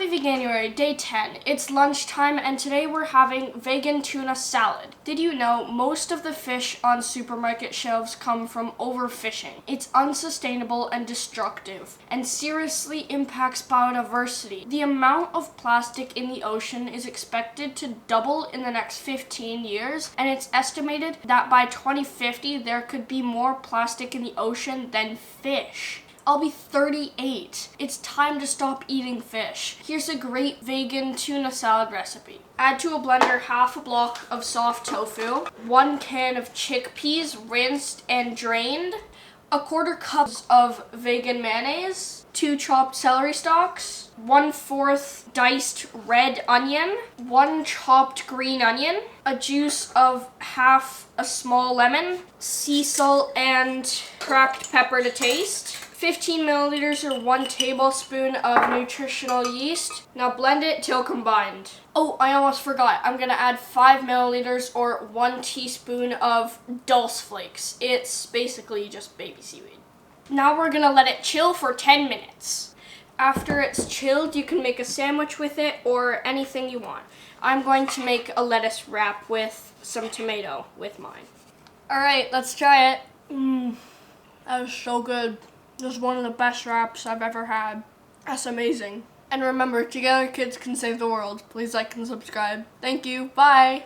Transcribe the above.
Happy Veganuary, day 10. It's lunchtime and today we're having vegan tuna salad. Did you know most of the fish on supermarket shelves come from overfishing? It's unsustainable and destructive and seriously impacts biodiversity. The amount of plastic in the ocean is expected to double in the next 15 years, and it's estimated that by 2050 there could be more plastic in the ocean than fish. I'll be 38. It's time to stop eating fish. Here's a great vegan tuna salad recipe. Add to a blender half a block of soft tofu, 1 can of chickpeas rinsed and drained, a quarter cup of vegan mayonnaise, 2 chopped celery stalks, 1/4 diced red onion, 1 chopped green onion, a juice of half a small lemon, sea salt and cracked pepper to taste, 15 milliliters or 1 tablespoon of nutritional yeast. Now blend it till combined. Oh, I almost forgot. I'm gonna add 5 milliliters or 1 teaspoon of dulse flakes. It's basically just baby seaweed. Now we're gonna let it chill for 10 minutes. After it's chilled, you can make a sandwich with it or anything you want. I'm going to make a lettuce wrap with some tomato with mine. All right, let's try it. That was so good. This is one of the best wraps I've ever had. That's amazing. And remember, together kids can save the world. Please like and subscribe. Thank you. Bye.